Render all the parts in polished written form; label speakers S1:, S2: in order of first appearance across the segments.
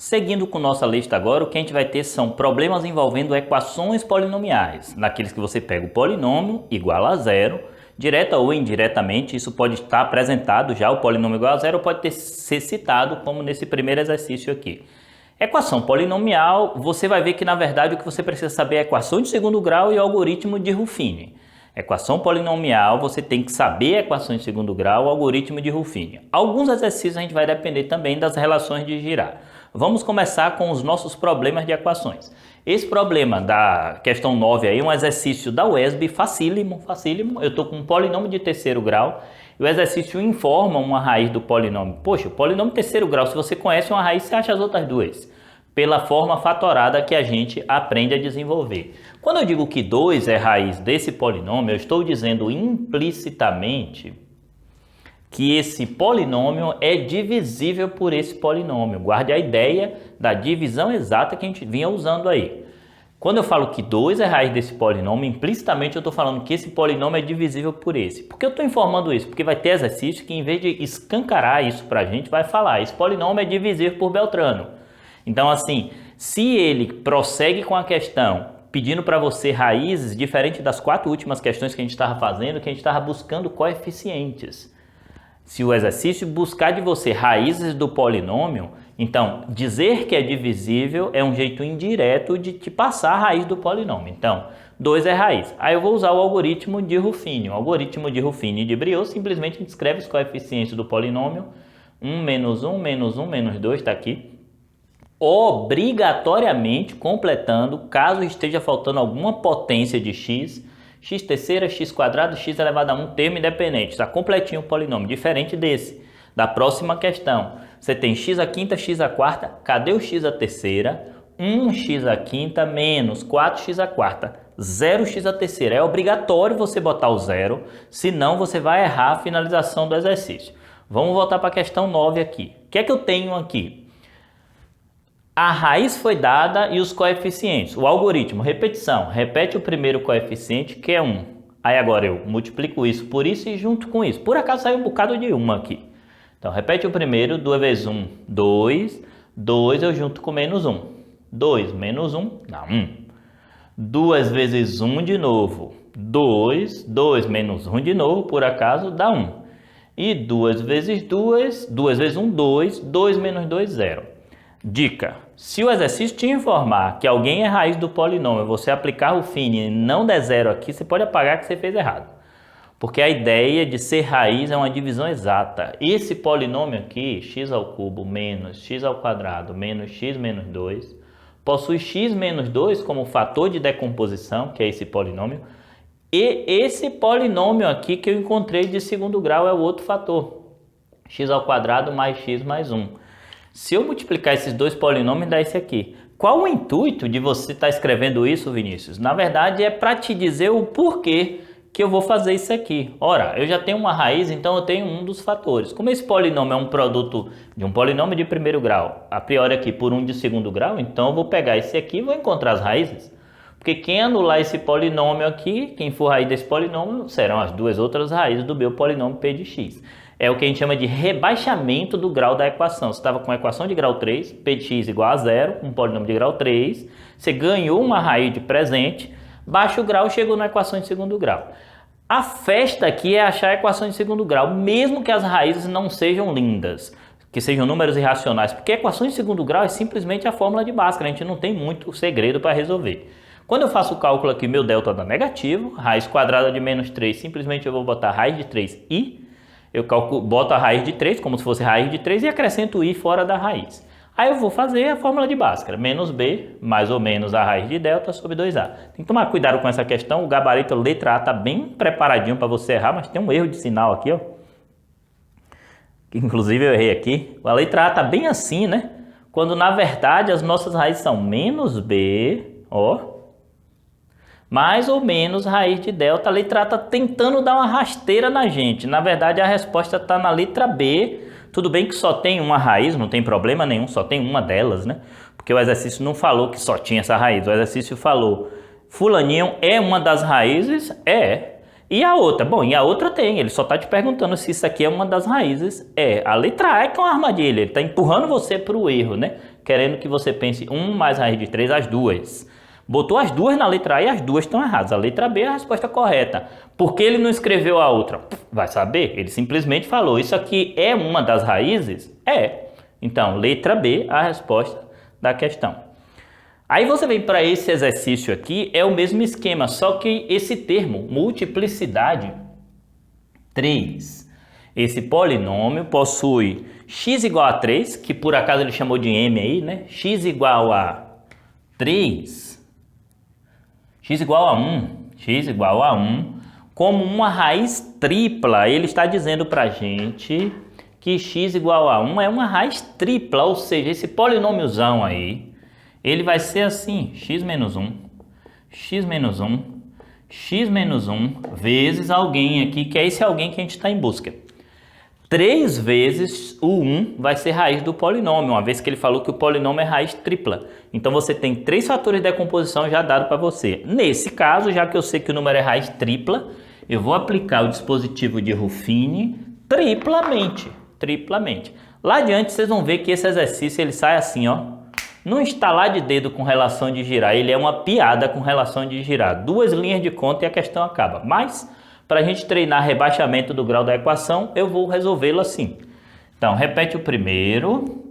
S1: Seguindo com nossa lista agora, o que a gente vai ter são problemas envolvendo equações polinomiais, naqueles que você pega o polinômio igual a zero, direta ou indiretamente, isso pode estar apresentado já, o polinômio igual a zero, ou pode ser citado como nesse primeiro exercício aqui. Equação polinomial, você vai ver que na verdade o que você precisa saber é a equação de segundo grau e o algoritmo de Ruffini. Equação polinomial, você tem que saber a equação de segundo grau, o algoritmo de Ruffini. Alguns exercícios a gente vai depender também das relações de Girard. Vamos começar com os nossos problemas de equações. Esse problema da questão 9 aí é um exercício da UESB, facílimo. Eu estou com um polinômio de terceiro grau e o exercício informa uma raiz do polinômio. Poxa, o polinômio de terceiro grau, se você conhece uma raiz, você acha as outras duas. Pela forma fatorada que a gente aprende a desenvolver. Quando eu digo que 2 é raiz desse polinômio, eu estou dizendo implicitamente que esse polinômio é divisível por esse polinômio. Guarde a ideia da divisão exata que a gente vinha usando aí. Quando eu falo que 2 é raiz desse polinômio, implicitamente eu estou falando que esse polinômio é divisível por esse. Por que eu estou informando isso? Porque vai ter exercício que, em vez de escancarar isso para a gente, vai falar: esse polinômio é divisível por Beltrano. Então, assim, se ele prossegue com a questão pedindo para você raízes, diferente das 4 últimas questões que a gente estava fazendo, que a gente estava buscando coeficientes. Se o exercício buscar de você raízes do polinômio, então dizer que é divisível é um jeito indireto de te passar a raiz do polinômio. Então, 2 é raiz. Aí eu vou usar o algoritmo de Ruffini. O algoritmo de Ruffini e de Briot simplesmente descreve os coeficientes do polinômio. 1 menos 1, menos 1, menos 2, está aqui. Obrigatoriamente completando, caso esteja faltando alguma potência de x, x terceira, x quadrado, x elevado a 1, termo independente. Está completinho o polinômio, diferente desse. Da próxima questão, você tem x à quinta, x à quarta. Cadê o x à terceira? 1x à quinta menos 4x à quarta. 0x à terceira. É obrigatório você botar o zero, senão você vai errar a finalização do exercício. Vamos voltar para a questão 9 aqui. O que é que eu tenho aqui? A raiz foi dada e os coeficientes. O algoritmo, repetição. Repete o primeiro coeficiente, que é 1. Aí agora eu multiplico isso por isso e junto com isso. Por acaso saiu um bocado de 1 aqui. Então, repete o primeiro. 2 vezes 1, 2. 2 eu junto com menos 1. 2 menos 1 dá 1. 2 vezes 1 de novo. 2. 2 menos 1 de novo, por acaso, dá 1. E 2 vezes 2. 2 vezes 1, 2. 2 menos 2, 0. Dica: se o exercício te informar que alguém é raiz do polinômio, você aplicar Ruffini e não der zero aqui, você pode apagar que você fez errado. Porque a ideia de ser raiz é uma divisão exata. Esse polinômio aqui, x ao cubo menos x ao quadrado menos x menos 2, possui x menos 2 como fator de decomposição, que é esse polinômio, e esse polinômio aqui que eu encontrei de segundo grau é o outro fator, x ao quadrado mais x mais 1. Se eu multiplicar esses dois polinômios, dá esse aqui. Qual o intuito de você estar escrevendo isso, Vinícius? Na verdade, é para te dizer o porquê que eu vou fazer isso aqui. Ora, eu já tenho uma raiz, então eu tenho um dos fatores. Como esse polinômio é um produto de um polinômio de primeiro grau, a priori aqui por um de segundo grau, então eu vou pegar esse aqui e vou encontrar as raízes. Porque quem anular esse polinômio aqui, quem for raiz desse polinômio, serão as duas outras raízes do meu polinômio p de x. É o que a gente chama de rebaixamento do grau da equação. Você estava com a equação de grau 3, p de x igual a zero, um polinômio de grau 3. Você ganhou uma raiz de presente, baixa o grau, chegou na equação de segundo grau. A festa aqui é achar a equação de segundo grau, mesmo que as raízes não sejam lindas, que sejam números irracionais, porque a equação de segundo grau é simplesmente a fórmula de Bhaskara, a gente não tem muito segredo para resolver. Quando eu faço o cálculo aqui, meu delta dá negativo, raiz quadrada de menos 3, simplesmente eu vou botar raiz de 3i. Eu boto a raiz de 3 como se fosse raiz de 3 e acrescento i fora da raiz. Aí eu vou fazer a fórmula de Bhaskara, menos b, mais ou menos a raiz de delta sobre 2a. Tem que tomar cuidado com essa questão, o gabarito letra A está bem preparadinho para você errar, mas tem um erro de sinal aqui, ó. Inclusive eu errei aqui. A letra A está bem assim, né? Quando na verdade as nossas raízes são menos b, ó. Mais ou menos raiz de delta. A letra A está tentando dar uma rasteira na gente. Na verdade, a resposta está na letra B. Tudo bem que só tem uma raiz, não tem problema nenhum, só tem uma delas, né? Porque o exercício não falou que só tinha essa raiz. O exercício falou, fulaninho é uma das raízes? É. E a outra? Bom, e a outra tem, ele só está te perguntando se isso aqui é uma das raízes. A letra A é que é uma armadilha, ele está empurrando você para o erro, né? Querendo que você pense 1 mais raiz de 3, as duas. Botou as duas na letra A e as duas estão erradas. A letra B é a resposta correta. Por que ele não escreveu a outra? Vai saber, ele simplesmente falou, isso aqui é uma das raízes? É. Então, letra B, a resposta da questão. Aí você vem para esse exercício aqui, é o mesmo esquema, só que esse termo, multiplicidade, 3. Esse polinômio possui x igual a 3, que por acaso ele chamou de m aí, né? X igual a 3, x igual a 1, como uma raiz tripla. Ele está dizendo para a gente que x igual a 1 é uma raiz tripla, ou seja, esse polinômiozão aí, ele vai ser assim, x menos 1, x menos 1, x menos 1, vezes alguém aqui, que é esse alguém que a gente está em busca. 3 vezes o 1 vai ser raiz do polinômio, uma vez que ele falou que o polinômio é raiz tripla. Então você tem 3 fatores de decomposição já dado para você. Nesse caso, já que eu sei que o número é raiz tripla, eu vou aplicar o dispositivo de Ruffini triplamente. Lá adiante vocês vão ver que esse exercício ele sai assim, ó. Não estalar de dedo com relação de girar, ele é uma piada com relação de girar. 2 linhas de conta e a questão acaba. Mas, para a gente treinar rebaixamento do grau da equação, eu vou resolvê-lo assim. Então, repete o primeiro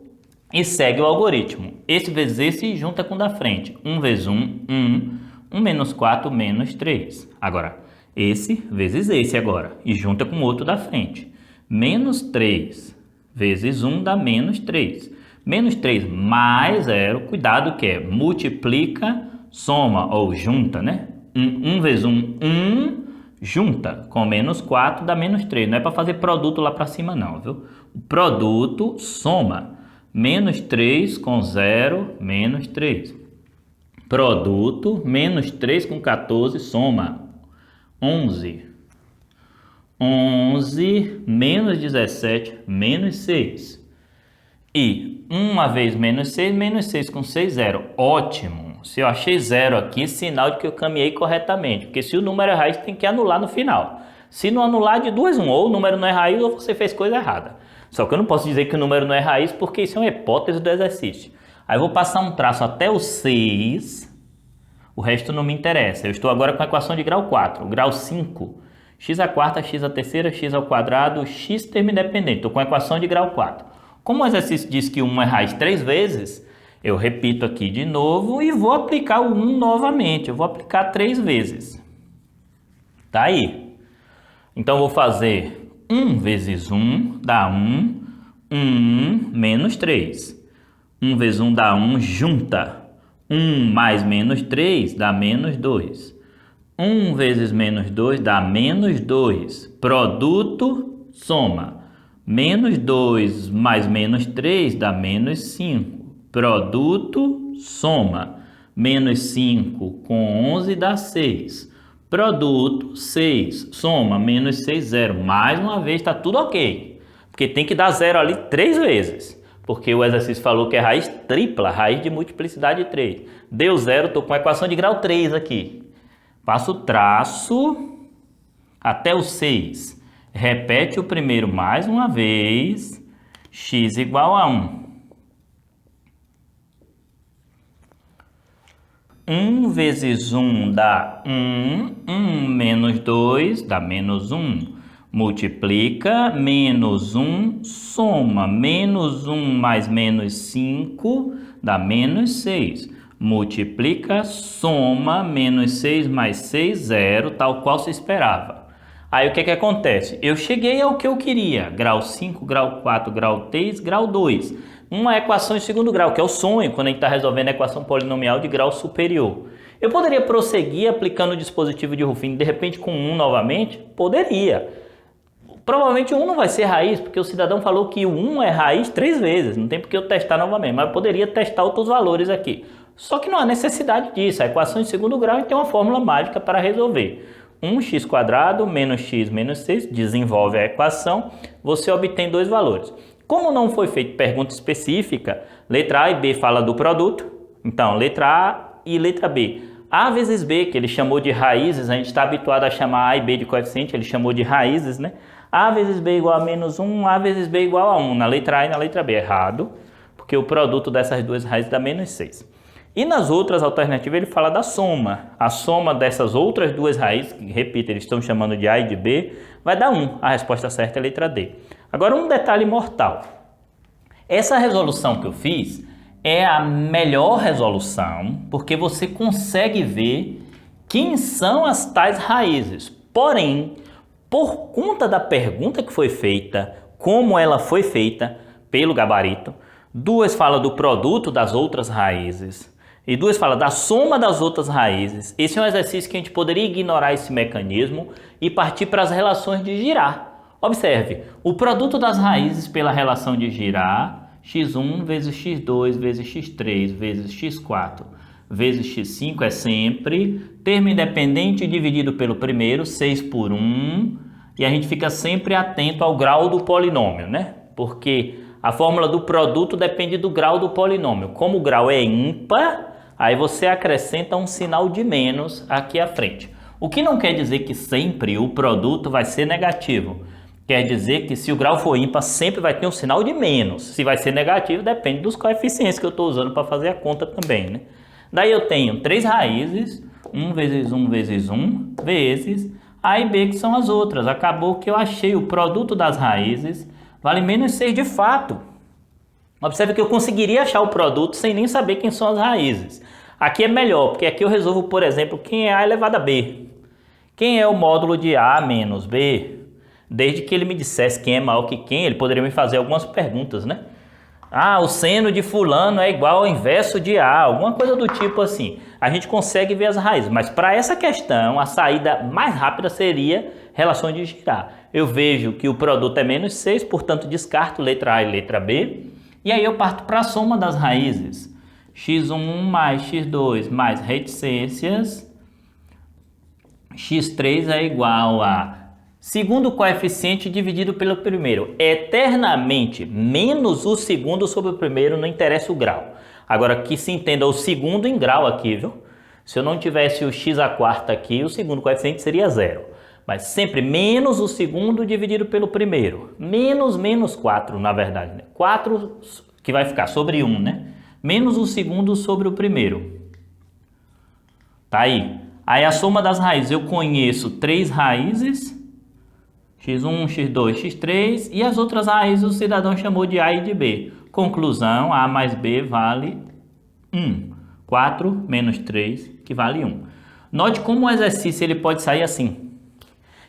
S1: e segue o algoritmo. Esse vezes esse e junta com o da frente. 1 vezes 1, 1. 1 menos 4, menos 3. Agora, esse vezes esse agora. E junta com o outro da frente. Menos 3 vezes 1 dá menos 3. Menos 3 mais 0, cuidado que é multiplica, soma ou junta, né? 1 vezes 1, 1, junta com menos 4 dá menos 3. Não é para fazer produto lá para cima não, viu? O produto soma. Menos 3 com 0, menos 3. Produto, menos 3 com 14, soma. 11. 11 menos 17, menos 6. E 1 vezes menos 6 com 6, 0. Ótimo! Se eu achei 0 aqui, sinal de que eu caminhei corretamente. Porque se o número é raiz, tem que anular no final. Se não anular, de 2, 1. Ou o número não é raiz ou você fez coisa errada. Só que eu não posso dizer que o número não é raiz porque isso é uma hipótese do exercício. Aí eu vou passar um traço até o 6. O resto não me interessa. Eu estou agora com a equação de grau 4. Grau 5. X à quarta, x à terceira, x ao quadrado, x termo independente. Estou com a equação de grau 4. Como o exercício diz que 1 é raiz 3 vezes, eu repito aqui de novo e vou aplicar o 1 novamente. Eu vou aplicar 3 vezes. Tá aí. Então, eu vou fazer 1 vezes 1 dá 1. 1 menos 3. 1 vezes 1 dá 1, junta. 1 mais menos 3 dá menos 2. 1 vezes menos 2 dá menos 2. Produto, soma. Menos 2 mais menos 3 dá menos 5. Produto, soma. Menos 5 com 11 dá 6. Produto, 6. Soma, menos 6, 0. Mais uma vez, está tudo ok. Porque tem que dar 0 ali 3 vezes. Porque o exercício falou que é raiz tripla, raiz de multiplicidade 3. Deu 0, estou com a equação de grau 3 aqui. Passo o traço até o 6. Repete o primeiro mais uma vez. X igual a 1. 1 vezes 1 dá 1. 1 menos 2 dá menos 1. Multiplica, menos 1, soma. Menos 1 mais menos 5 dá menos 6. Multiplica, soma, menos 6 mais 6, 0, tal qual se esperava. Aí o que acontece? Eu cheguei ao que eu queria, grau 5, grau 4, grau 3, grau 2. Uma equação em segundo grau, que é o sonho, quando a gente está resolvendo a equação polinomial de grau superior. Eu poderia prosseguir aplicando o dispositivo de Ruffini, de repente com 1 novamente? Poderia. Provavelmente o 1 não vai ser raiz, porque o cidadão falou que o 1 é raiz 3 vezes, não tem por que eu testar novamente, mas eu poderia testar outros valores aqui. Só que não há necessidade disso, a equação em segundo grau tem uma fórmula mágica para resolver. 1x² menos x menos 6, desenvolve a equação, você obtém 2 valores. Como não foi feita pergunta específica, letra A e B fala do produto, então letra A e letra B. A vezes B, que ele chamou de raízes, a gente está habituado a chamar A e B de coeficiente, ele chamou de raízes, né? A vezes B igual a menos 1, A vezes B igual a 1, na letra A e na letra B. Errado, porque o produto dessas duas raízes dá menos 6. E nas outras alternativas ele fala da soma. A soma dessas outras duas raízes, que, repito, eles estão chamando de A e de B, vai dar 1. A resposta certa é a letra D. Agora, um detalhe mortal. Essa resolução que eu fiz é a melhor resolução, porque você consegue ver quem são as tais raízes. Porém, por conta da pergunta que foi feita, como ela foi feita pelo gabarito, duas falam do produto das outras raízes e duas falam da soma das outras raízes. Esse é um exercício que a gente poderia ignorar esse mecanismo e partir para as relações de girar. Observe, o produto das raízes pela relação de girar, x1 vezes x2 vezes x3 vezes x4 vezes x5 é sempre termo independente dividido pelo primeiro, 6 por 1, e a gente fica sempre atento ao grau do polinômio, né? Porque a fórmula do produto depende do grau do polinômio. Como o grau é ímpar, aí você acrescenta um sinal de menos aqui à frente. O que não quer dizer que sempre o produto vai ser negativo. Quer dizer que se o grau for ímpar, sempre vai ter um sinal de menos. Se vai ser negativo, depende dos coeficientes que eu estou usando para fazer a conta também, né? Daí eu tenho 3 raízes, 1 vezes 1 vezes 1, vezes A e B, que são as outras. Acabou que eu achei o produto das raízes vale menos 6 de fato. Observe que eu conseguiria achar o produto sem nem saber quem são as raízes. Aqui é melhor, porque aqui eu resolvo, por exemplo, quem é A elevado a B. Quem é o módulo de A menos B? Desde que ele me dissesse quem é maior que quem, ele poderia me fazer algumas perguntas, né? Ah, o seno de fulano é igual ao inverso de A, alguma coisa do tipo assim. A gente consegue ver as raízes, mas para essa questão, a saída mais rápida seria relações de girar. Eu vejo que o produto é menos 6, portanto descarto letra A e letra B. E aí eu parto para a soma das raízes. x1 mais x2 mais reticências. x3 é igual a segundo coeficiente dividido pelo primeiro. Eternamente menos o segundo sobre o primeiro, não interessa o grau. Agora que se entenda o segundo em grau aqui, viu? Se eu não tivesse o x à quarta aqui, o segundo coeficiente seria 0. Mas sempre menos o segundo dividido pelo primeiro. Menos 4, na verdade. Né? 4 que vai ficar sobre 1, né? Menos o segundo sobre o primeiro. Tá aí. Aí a soma das raízes, eu conheço 3 raízes, x1, x2, x3, e as outras raízes o cidadão chamou de A e de B. Conclusão, A mais B vale 1. 4 menos 3, que vale 1. Note como o exercício ele pode sair assim.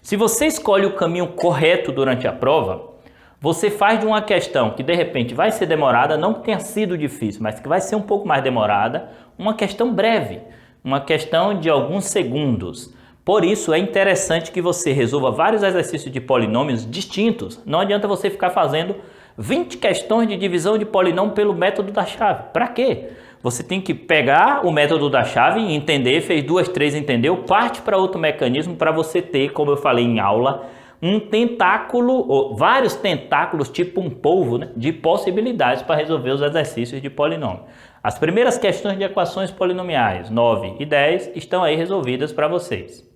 S1: Se você escolhe o caminho correto durante a prova, você faz de uma questão que de repente vai ser demorada, não que tenha sido difícil, mas que vai ser um pouco mais demorada, uma questão breve, uma questão de alguns segundos. Por isso é interessante que você resolva vários exercícios de polinômios distintos. Não adianta você ficar fazendo 20 questões de divisão de polinômio pelo método da chave. Para quê? Você tem que pegar o método da chave e entender, fez 2, 3, entendeu? Parte para outro mecanismo para você ter, como eu falei em aula, um tentáculo, ou vários tentáculos, tipo um polvo, né, de possibilidades para resolver os exercícios de polinômio. As primeiras questões de equações polinomiais, 9 e 10, estão aí resolvidas para vocês.